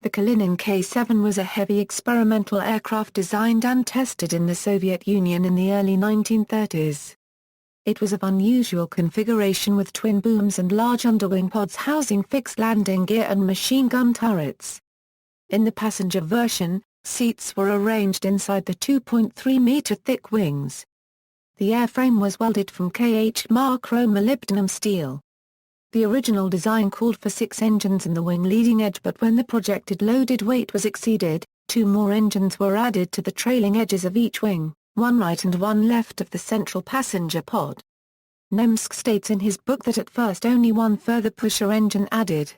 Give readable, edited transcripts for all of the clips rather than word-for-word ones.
The Kalinin K-7 was a heavy experimental aircraft designed and tested in the Soviet Union in the early 1930s. It was of unusual configuration with twin booms and large underwing pods housing fixed landing gear and machine gun turrets. In the passenger version, seats were arranged inside the 2.3-meter thick wings. The airframe was welded from KhMA chrome-molybdenum steel. The original design called for 6 engines in the wing leading edge, but when the projected loaded weight was exceeded, 2 more engines were added to the trailing edges of each wing, one right and one left of the central passenger pod. Nemecek states in his book that at first only one further pusher engine added.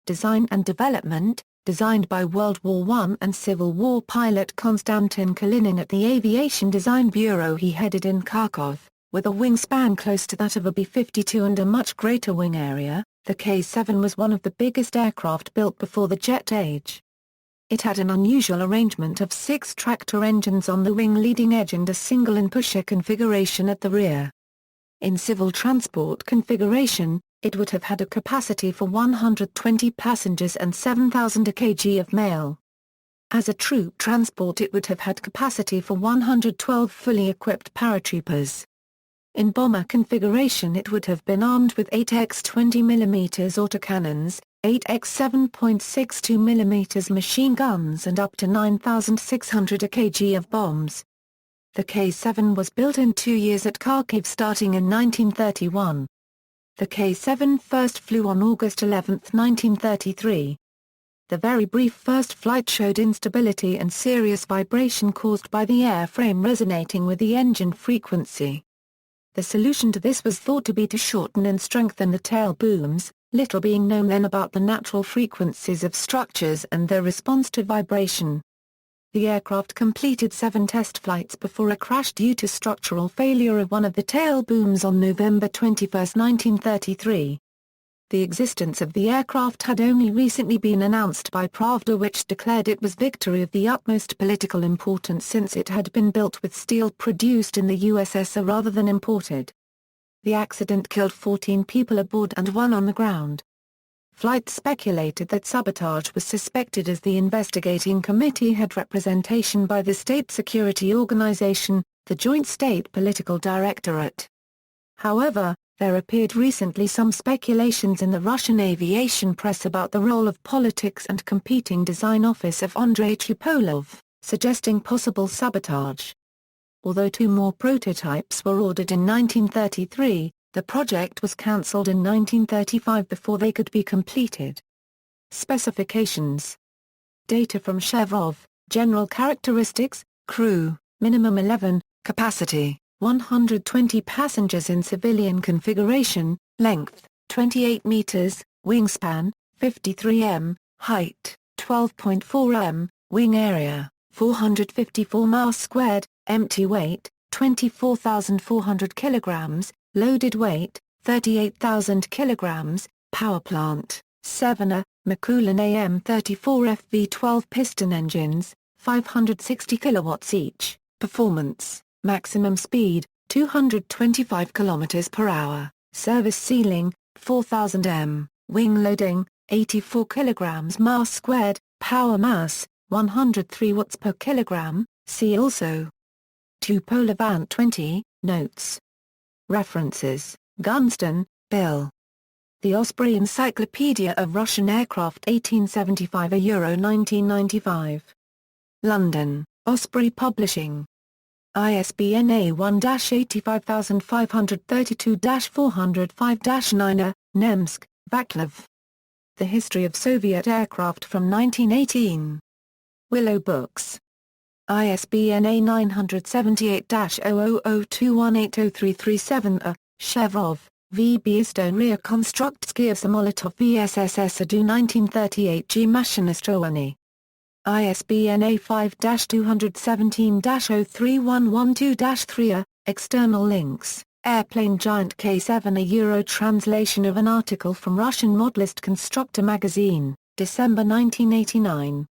Design and development, designed by World War I and Civil War pilot Konstantin Kalinin at the Aviation Design Bureau he headed in Kharkov. With a wingspan close to that of a B-52 and a much greater wing area, the K-7 was one of the biggest aircraft built before the jet age. It had an unusual arrangement of 6 tractor engines on the wing leading edge and a single in-pusher configuration at the rear. In civil transport configuration, it would have had a capacity for 120 passengers and 7,000 kg of mail. As a troop transport it would have had capacity for 112 fully equipped paratroopers. In bomber configuration it would have been armed with 8 x 20mm autocannons, 8 x 7.62mm machine guns and up to 9,600 kg of bombs. The K-7 was built in 2 years at Kharkiv starting in 1931. The K-7 first flew on August 11, 1933. The very brief first flight showed instability and serious vibration caused by the airframe resonating with the engine frequency. The solution to this was thought to be to shorten and strengthen the tail booms, little being known then about the natural frequencies of structures and their response to vibration. The aircraft completed 7 test flights before a crash due to structural failure of one of the tail booms on November 21, 1933. The existence of the aircraft had only recently been announced by Pravda, which declared it was victory of the utmost political importance since it had been built with steel produced in the USSR rather than imported. The accident killed 14 people aboard and 1 on the ground. Flight speculated that sabotage was suspected as the investigating committee had representation by the State Security Organization, the Joint State Political Directorate. However, there appeared recently some speculations in the Russian aviation press about the role of politics and competing design office of Andrei Tupolev, suggesting possible sabotage. Although 2 more prototypes were ordered in 1933, the project was cancelled in 1935 before they could be completed. Specifications. Data from Chevrov, General Characteristics, Crew, minimum 11, Capacity, 120 passengers in civilian configuration, length, 28 meters, wingspan, 53 m, height, 12.4 m, wing area, 454 mass squared, empty weight, 24,400 kilograms, loaded weight, 38,000 kilograms, power plant, 7A, Mikulin AM34 FV12 piston engines, 560 kilowatts each, performance. Maximum speed, 225 km per hour, service ceiling, 4,000 m, wing loading, 84 kg mass squared, power mass, 103 watts per kilogram, see also. Tupolev Ant 20, notes. References, Gunston, Bill. The Osprey Encyclopedia of Russian Aircraft 1875 Euro 1995. London, Osprey Publishing. ISBN A1-85532-405-9A, Nemecek, Vaclav. The History of Soviet Aircraft from 1918. Willow Books. ISBN A978-0002180337-A, Chevrov, V. Biastoria Konstruktskia Samolotov VSSS Adu 1938 G. Mashinistrovany. ISBN A5-217-03112-3A, external links, Airplane Giant K-7 a Euro translation of an article from Russian Modelist Constructor magazine, December 1989.